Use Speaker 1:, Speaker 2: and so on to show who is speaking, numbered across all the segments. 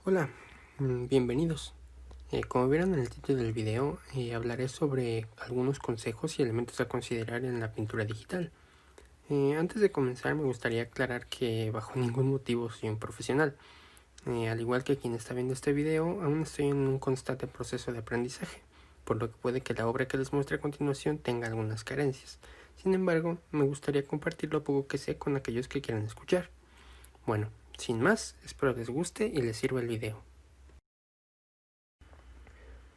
Speaker 1: Hola, bienvenidos. Como vieron en el título del video, hablaré sobre algunos consejos y elementos a considerar en la pintura digital. Antes de comenzar me gustaría aclarar que bajo ningún motivo soy un profesional. Al igual que quien está viendo este video, aún estoy en un constante proceso de aprendizaje, por lo que puede que la obra que les muestre a continuación tenga algunas carencias. Sin embargo, me gustaría compartir lo poco que sé con aquellos que quieran escuchar. Bueno, sin más, espero les guste y les sirva el video.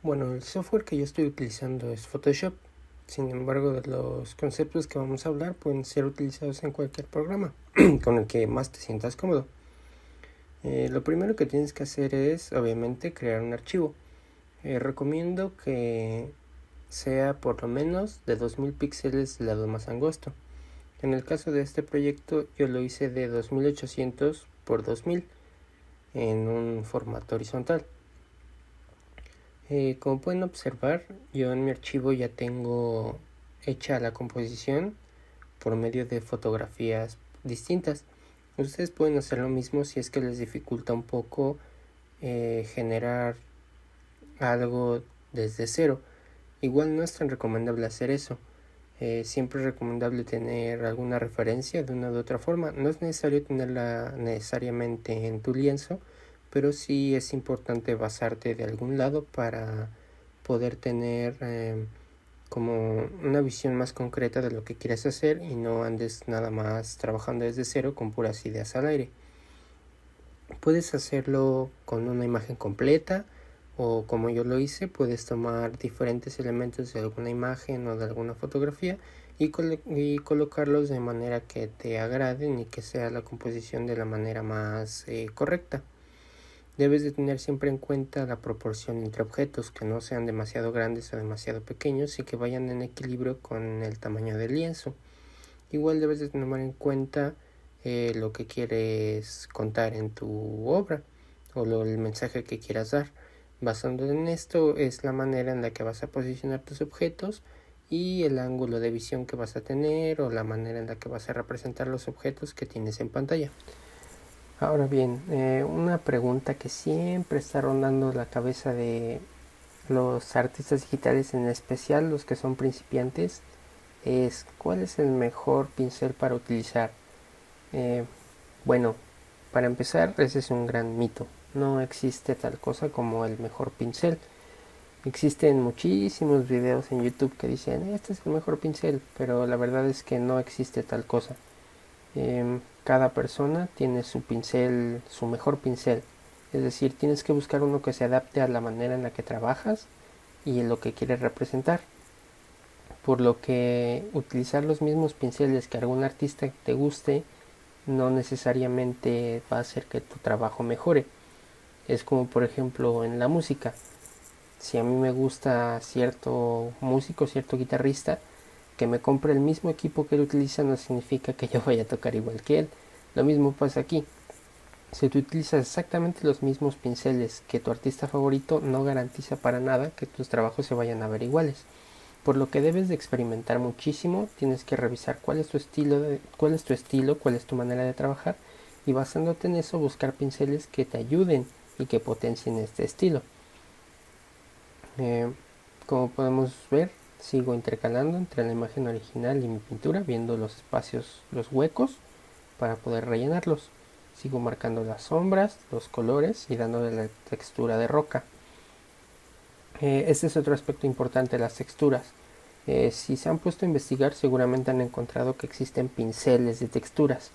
Speaker 1: Bueno, el software que yo estoy utilizando es Photoshop. Sin embargo, los conceptos que vamos a hablar pueden ser utilizados en cualquier programa con el que más te sientas cómodo. Lo primero que tienes que hacer es, obviamente, crear un archivo. Recomiendo que sea por lo menos de 2000 píxeles del lado más angosto. En el caso de este proyecto, yo lo hice de 2800 por 2000 en un formato horizontal. Como pueden observar, yo en mi archivo ya tengo hecha la composición por medio de fotografías distintas. Ustedes pueden hacer lo mismo si es que les dificulta un poco generar algo desde cero. Igual no es tan recomendable hacer eso. Siempre es recomendable tener alguna referencia de una u otra forma. No es necesario tenerla necesariamente en tu lienzo, pero sí es importante basarte de algún lado para poder tener como una visión más concreta de lo que quieres hacer y no andes nada más trabajando desde cero con puras ideas al aire. Puedes hacerlo con una imagen completa o como yo lo hice, puedes tomar diferentes elementos de alguna imagen o de alguna fotografía y colocarlos de manera que te agraden y que sea la composición de la manera más correcta. Debes de tener siempre en cuenta la proporción entre objetos, que no sean demasiado grandes o demasiado pequeños y que vayan en equilibrio con el tamaño del lienzo. Igual debes de tener en cuenta lo que quieres contar en tu obra o el mensaje que quieras dar. Basando en esto es la manera en la que vas a posicionar tus objetos y el ángulo de visión que vas a tener o la manera en la que vas a representar los objetos que tienes en pantalla. Ahora bien, una pregunta que siempre está rondando la cabeza de los artistas digitales, en especial los que son principiantes, es ¿cuál es el mejor pincel para utilizar? Eh, bueno, para empezar, ese es un gran mito. No existe tal cosa como el mejor pincel. Existen muchísimos videos en YouTube que dicen, este es el mejor pincel, pero la verdad es que no existe tal cosa. Cada persona tiene su pincel, su mejor pincel. Es decir, tienes que buscar uno que se adapte a la manera en la que trabajas y en lo que quieres representar. Por lo que utilizar los mismos pinceles que algún artista te guste no necesariamente va a hacer que tu trabajo mejore. Es como por ejemplo en la música. Si a mí me gusta cierto músico, cierto guitarrista, que me compre el mismo equipo que él utiliza no significa que yo vaya a tocar igual que él. Lo mismo pasa aquí. Si tú utilizas exactamente los mismos pinceles que tu artista favorito, no garantiza para nada que tus trabajos se vayan a ver iguales. Por lo que debes de experimentar muchísimo, tienes que revisar cuál es tu estilo, cuál es tu manera de trabajar y basándote en eso buscar pinceles que te ayuden y que potencien este estilo. Como podemos ver, sigo intercalando entre la imagen original y mi pintura, viendo los espacios, los huecos para poder rellenarlos. Sigo marcando las sombras, los colores y dándole la textura de roca. Este es otro aspecto importante, las texturas. Si se han puesto a investigar, seguramente han encontrado que existen pinceles de texturas.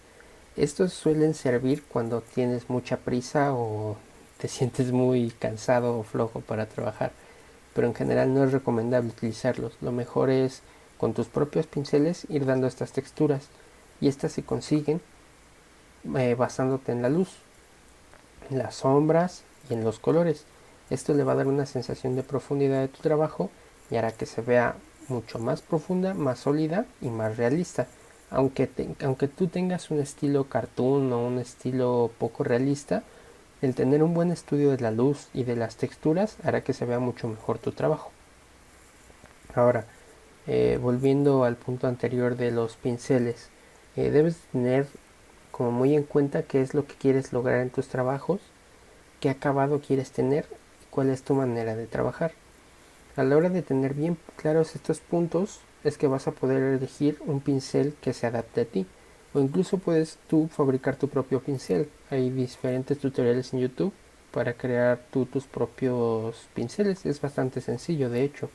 Speaker 1: Estos suelen servir cuando tienes mucha prisa o te sientes muy cansado o flojo para trabajar, pero en general no es recomendable utilizarlos. Lo mejor es con tus propios pinceles ir dando estas texturas y estas se consiguen basándote en la luz, en las sombras y en los colores. Esto le va a dar una sensación de profundidad de tu trabajo y hará que se vea mucho más profunda, más sólida y más realista. Aunque tú tengas un estilo cartoon o un estilo poco realista, el tener un buen estudio de la luz y de las texturas hará que se vea mucho mejor tu trabajo. Ahora, volviendo al punto anterior de los pinceles, debes tener como muy en cuenta qué es lo que quieres lograr en tus trabajos, qué acabado quieres tener y cuál es tu manera de trabajar. A la hora de tener bien claros estos puntos es que vas a poder elegir un pincel que se adapte a ti. O incluso puedes tú fabricar tu propio pincel. Hay diferentes tutoriales en YouTube para crear tú tus propios pinceles. Es bastante sencillo, de hecho.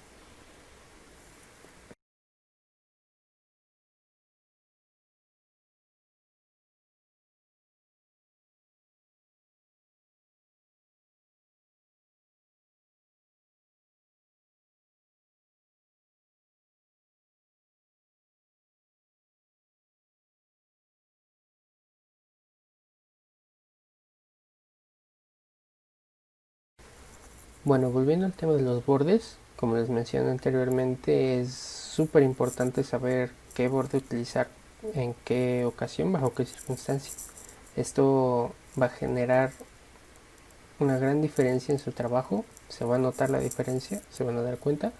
Speaker 1: Bueno, volviendo al tema de los bordes, como les mencioné anteriormente, es súper importante saber qué borde utilizar, en qué ocasión, bajo qué circunstancias. Esto va a generar una gran diferencia en su trabajo, se va a notar la diferencia, se van a dar cuenta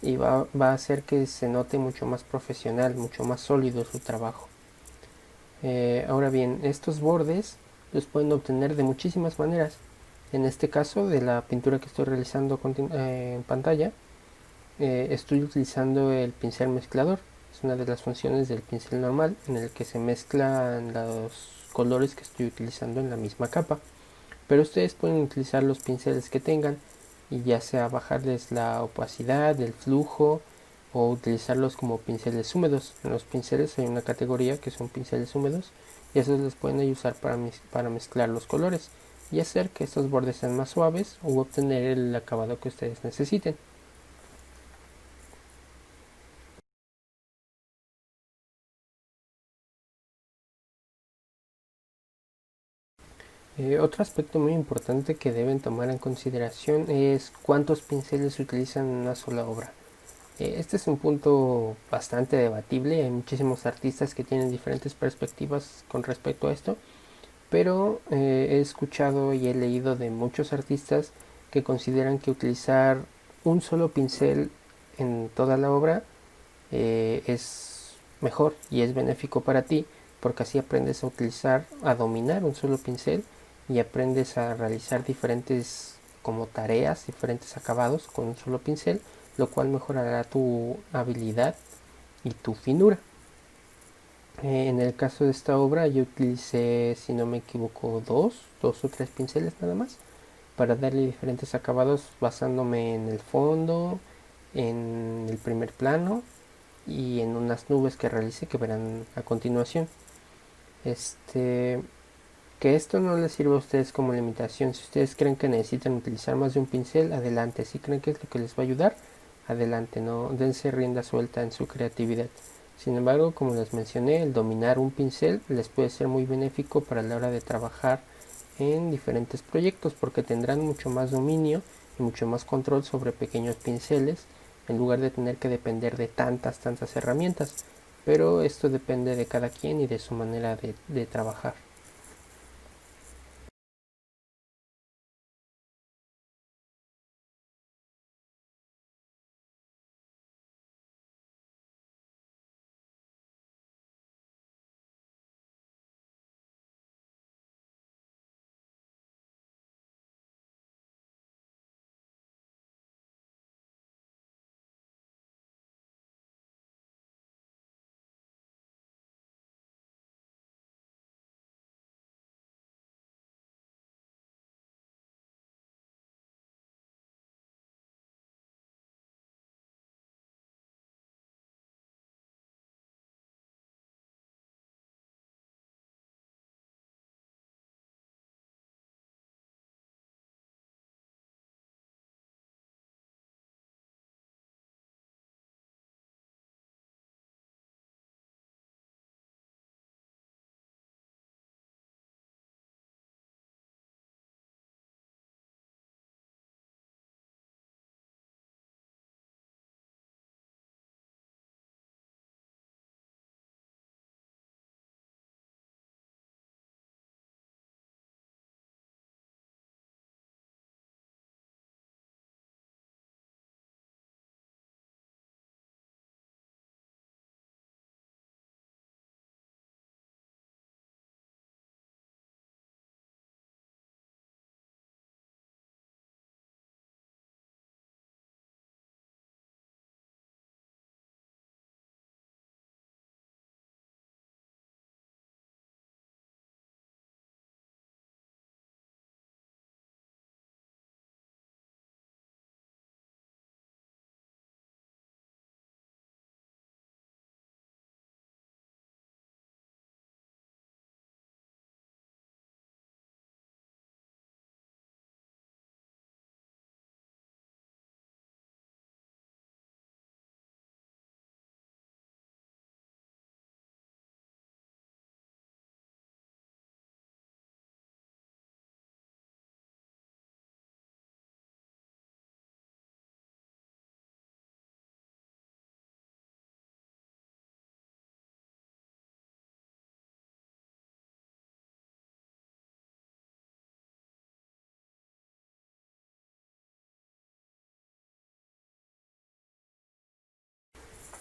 Speaker 1: y va a hacer que se note mucho más profesional, mucho más sólido su trabajo. Ahora bien, estos bordes los pueden obtener de muchísimas maneras. En este caso, de la pintura que estoy realizando en pantalla, estoy utilizando el pincel mezclador. Es una de las funciones del pincel normal en el que se mezclan los colores que estoy utilizando en la misma capa. Pero ustedes pueden utilizar los pinceles que tengan y ya sea bajarles la opacidad, el flujo o utilizarlos como pinceles húmedos. En los pinceles hay una categoría que son pinceles húmedos y esos los pueden usar para mezclar los colores y hacer que estos bordes sean más suaves o obtener el acabado que ustedes necesiten. Otro aspecto muy importante que deben tomar en consideración es cuántos pinceles se utilizan en una sola obra. Este es un punto bastante debatible, hay muchísimos artistas que tienen diferentes perspectivas con respecto a esto, pero he escuchado y he leído de muchos artistas que consideran que utilizar un solo pincel en toda la obra es mejor y es benéfico para ti porque así aprendes a utilizar, a dominar un solo pincel y aprendes a realizar diferentes como tareas, diferentes acabados con un solo pincel, lo cual mejorará tu habilidad y tu finura. En el caso de esta obra yo utilicé, si no me equivoco, dos o tres pinceles nada más para darle diferentes acabados basándome en el fondo, en el primer plano y en unas nubes que realicé que verán a continuación. Este, que esto no les sirva a ustedes como limitación. Si ustedes creen que necesitan utilizar más de un pincel, adelante. Si creen que es lo que les va a ayudar, adelante. No dense rienda suelta en su creatividad. Sin embargo, como les mencioné, el dominar un pincel les puede ser muy benéfico para la hora de trabajar en diferentes proyectos porque tendrán mucho más dominio y mucho más control sobre pequeños pinceles en lugar de tener que depender de tantas herramientas. Pero esto depende de cada quien y de su manera de trabajar.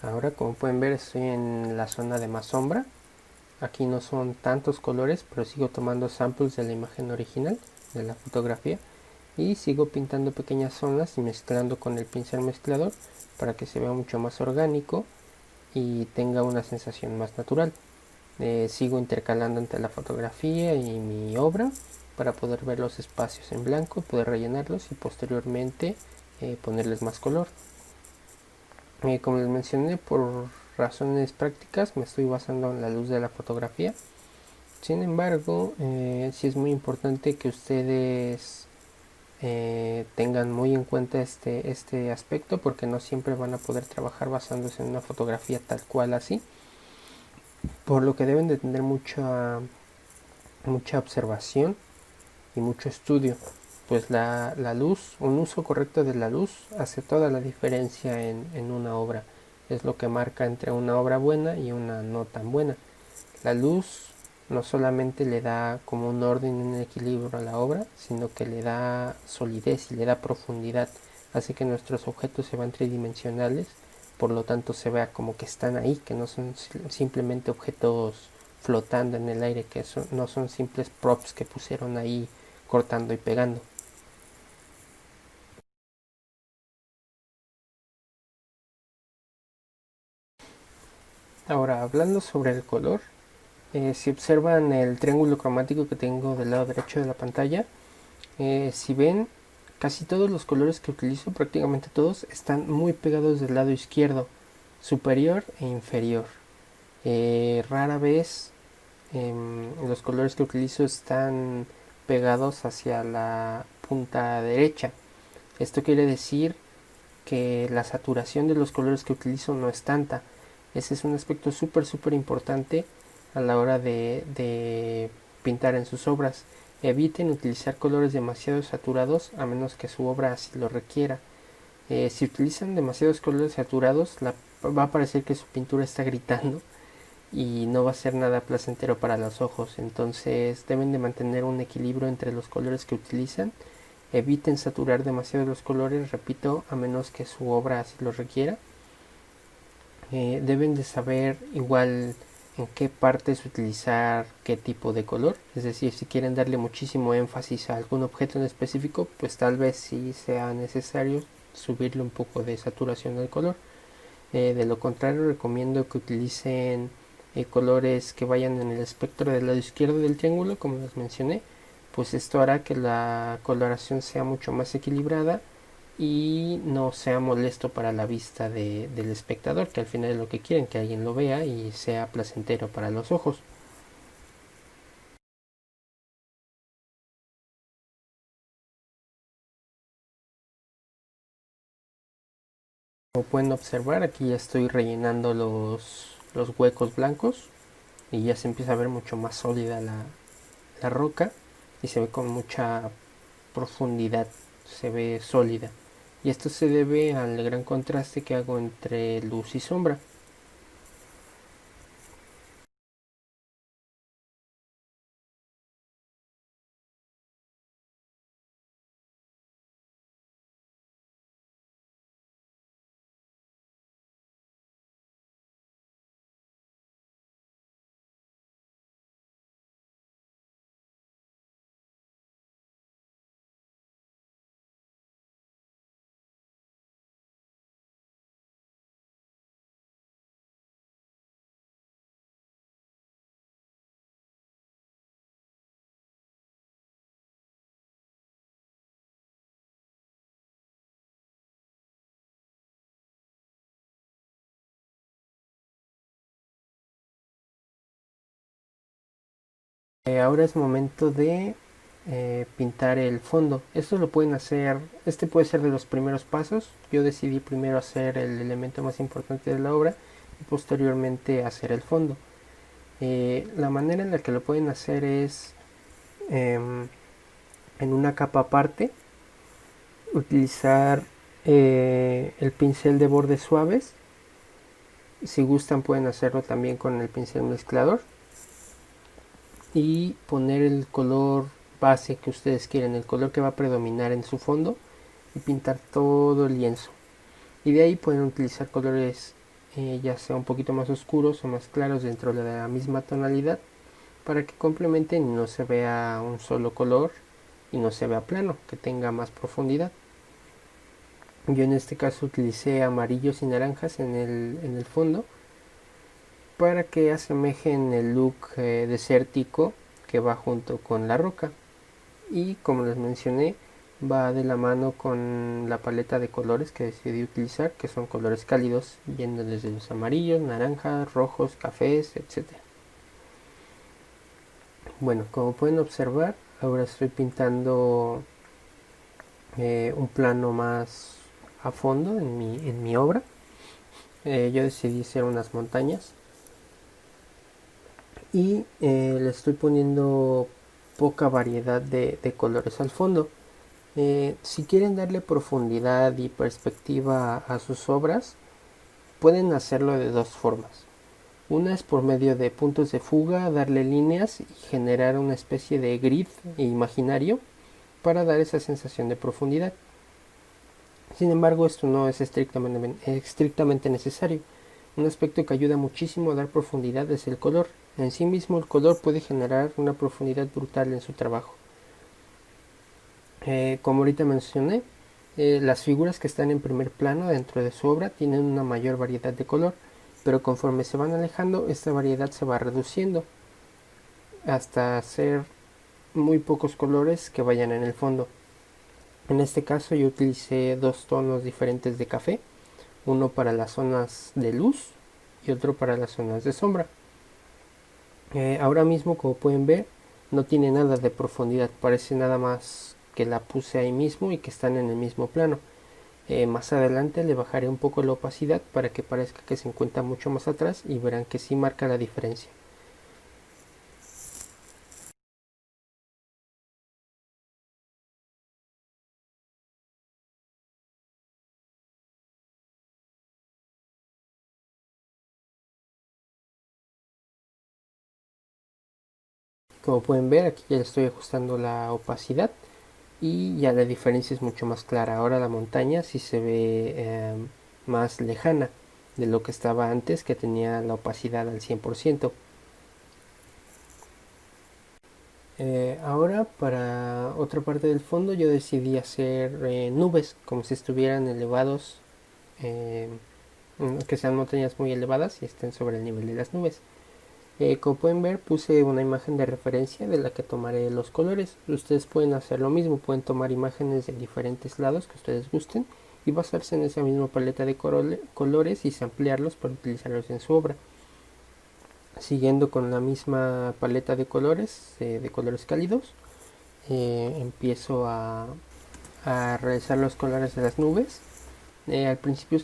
Speaker 1: Ahora, como pueden ver, estoy en la zona de más sombra. Aquí no son tantos colores, pero sigo tomando samples de la imagen original, de la fotografía, y sigo pintando pequeñas zonas y mezclando con el pincel mezclador para que se vea mucho más orgánico y tenga una sensación más natural. Sigo intercalando entre la fotografía y mi obra para poder ver los espacios en blanco, poder rellenarlos y posteriormente ponerles más color. Como les mencioné, por razones prácticas me estoy basando en la luz de la fotografía. Sin embargo, sí es muy importante que ustedes tengan muy en cuenta este aspecto, porque no siempre van a poder trabajar basándose en una fotografía tal cual así, por lo que deben de tener mucha observación y mucho estudio, pues la luz, un uso correcto de la luz hace toda la diferencia en una obra, es lo que marca entre una obra buena y una no tan buena. La luz no solamente le da como un orden y un equilibrio a la obra, sino que le da solidez y le da profundidad, hace que nuestros objetos se vean tridimensionales, por lo tanto se vea como que están ahí, que no son simplemente objetos flotando en el aire, que no son simples props que pusieron ahí cortando y pegando. Ahora, hablando sobre el color, si observan el triángulo cromático que tengo del lado derecho de la pantalla, si ven, casi todos los colores que utilizo, prácticamente todos, están muy pegados del lado izquierdo, superior e inferior. Rara vez los colores que utilizo están pegados hacia la punta derecha. Esto quiere decir que la saturación de los colores que utilizo no es tanta. Ese es un aspecto súper importante a la hora de pintar en sus obras. Eviten utilizar colores demasiado saturados a menos que su obra así lo requiera. Si utilizan demasiados colores saturados, va a parecer que su pintura está gritando y no va a ser nada placentero para los ojos. Entonces deben de mantener un equilibrio entre los colores que utilizan. Eviten saturar demasiado los colores, repito, a menos que su obra así lo requiera. Deben de saber igual en qué partes utilizar qué tipo de color. Es decir, si quieren darle muchísimo énfasis a algún objeto en específico, pues tal vez sí sea necesario subirle un poco de saturación al color. De lo contrario, recomiendo que utilicen colores que vayan en el espectro del lado izquierdo del triángulo, como les mencioné, pues esto hará que la coloración sea mucho más equilibrada y no sea molesto para la vista del espectador, que al final es lo que quieren, que alguien lo vea y sea placentero para los ojos. Como pueden observar, aquí ya estoy rellenando los huecos blancos y ya se empieza a ver mucho más sólida la roca y se ve con mucha profundidad, se ve sólida. Y esto se debe al gran contraste que hago entre luz y sombra. Ahora es momento de pintar el fondo. Esto lo pueden hacer, este puede ser de los primeros pasos. Yo decidí primero hacer el elemento más importante de la obra y posteriormente hacer el fondo. La manera en la que lo pueden hacer es en una capa aparte utilizar el pincel de bordes suaves. Si gustan pueden hacerlo también con el pincel mezclador y poner el color base que ustedes quieren, el color que va a predominar en su fondo, y pintar todo el lienzo. Y de ahí pueden utilizar colores ya sea un poquito más oscuros o más claros dentro de la misma tonalidad, para que complementen y no se vea un solo color y no se vea plano, que tenga más profundidad. Yo en este caso utilicé amarillos y naranjas en el fondo para que asemejen el look desértico que va junto con la roca. Y como les mencioné, va de la mano con la paleta de colores que decidí utilizar, que son colores cálidos, yendo desde los amarillos, naranjas, rojos, cafés, etc. Bueno, como pueden observar, ahora estoy pintando un plano más a fondo en mi obra. Yo decidí hacer unas montañas y le estoy poniendo poca variedad de colores al fondo. Si quieren darle profundidad y perspectiva a sus obras, pueden hacerlo de dos formas. Una es por medio de puntos de fuga, darle líneas y generar una especie de grid imaginario para dar esa sensación de profundidad. Sin embargo, esto no es estrictamente necesario. Un aspecto que ayuda muchísimo a dar profundidad es el color. En sí mismo el color puede generar una profundidad brutal en su trabajo. Como ahorita mencioné, las figuras que están en primer plano dentro de su obra tienen una mayor variedad de color, pero conforme se van alejando, esta variedad se va reduciendo hasta ser muy pocos colores que vayan en el fondo. En este caso yo utilicé dos tonos diferentes de café, uno para las zonas de luz y otro para las zonas de sombra. Ahora mismo, como pueden ver, no tiene nada de profundidad, parece nada más que la puse ahí mismo y que están en el mismo plano. Más adelante le bajaré un poco la opacidad para que parezca que se encuentra mucho más atrás y verán que sí marca la diferencia. Como pueden ver, aquí ya estoy ajustando la opacidad y ya la diferencia es mucho más clara. Ahora la montaña sí se ve más lejana de lo que estaba antes, que tenía la opacidad al 100%. Ahora para otra parte del fondo yo decidí hacer nubes como si estuvieran elevados, eh, que sean montañas muy elevadas y estén sobre el nivel de las nubes. Como pueden ver, puse una imagen de referencia de la que tomaré los colores. Ustedes pueden hacer lo mismo, pueden tomar imágenes de diferentes lados que ustedes gusten y basarse en esa misma paleta de colores y ampliarlos para utilizarlos en su obra. Siguiendo con la misma paleta de colores cálidos, empiezo a realizar los colores de las nubes. Al principio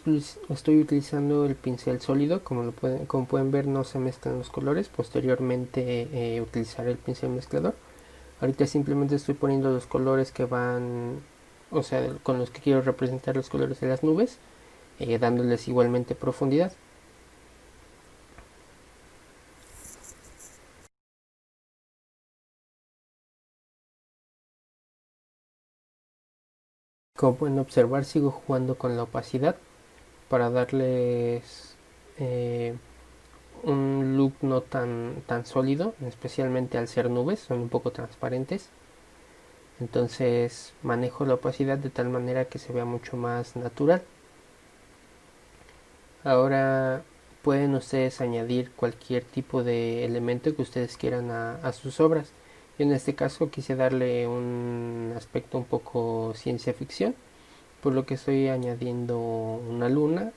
Speaker 1: estoy utilizando el pincel sólido, como pueden ver no se mezclan los colores, posteriormente utilizaré el pincel mezclador. Ahorita simplemente estoy poniendo los colores que van, o sea, con los que quiero representar los colores de las nubes, dándoles igualmente profundidad. Como pueden observar, sigo jugando con la opacidad para darles un look no tan sólido, especialmente al ser nubes, son un poco transparentes. Entonces manejo la opacidad de tal manera que se vea mucho más natural. Ahora pueden ustedes añadir cualquier tipo de elemento que ustedes quieran a sus obras. Yo en este caso quise darle un aspecto un poco ciencia ficción, por lo que estoy añadiendo una luna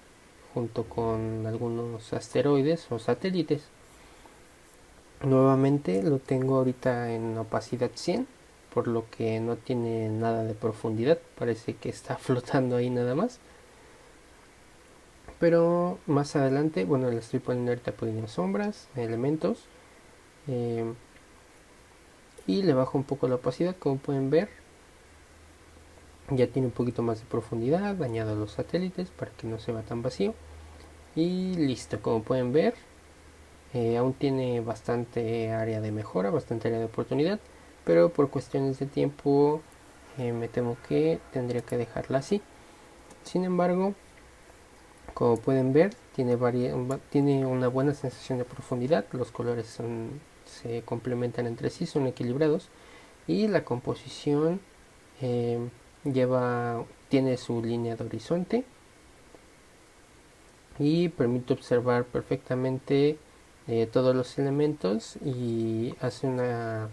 Speaker 1: junto con algunos asteroides o satélites. Nuevamente lo tengo ahorita en opacidad 100, por lo que no tiene nada de profundidad, parece que está flotando ahí nada más. Pero más adelante, bueno, le estoy poniendo ahorita pequeñas sombras, elementos, eh, y le bajo un poco la opacidad, como pueden ver. Ya tiene un poquito más de profundidad, añado los satélites para que no se vea tan vacío. Y listo, como pueden ver, aún tiene bastante área de mejora, bastante área de oportunidad, pero por cuestiones de tiempo me temo que tendría que dejarla así. Sin embargo, como pueden ver, tiene una buena sensación de profundidad, los colores se complementan entre sí, son equilibrados y la composición eh, tiene su línea de horizonte y permite observar perfectamente todos los elementos y hace una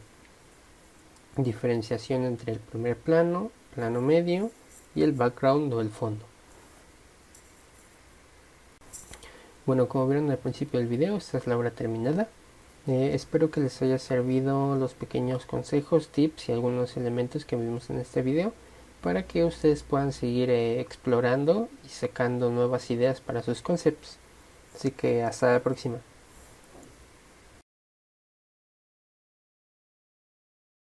Speaker 1: diferenciación entre el primer plano, plano medio y el background o el fondo. Bueno, como vieron al principio del video, esta es la obra terminada. Espero que les haya servido los pequeños consejos, tips y algunos elementos que vimos en este video para que ustedes puedan seguir explorando y sacando nuevas ideas para sus conceptos. Así que hasta la próxima.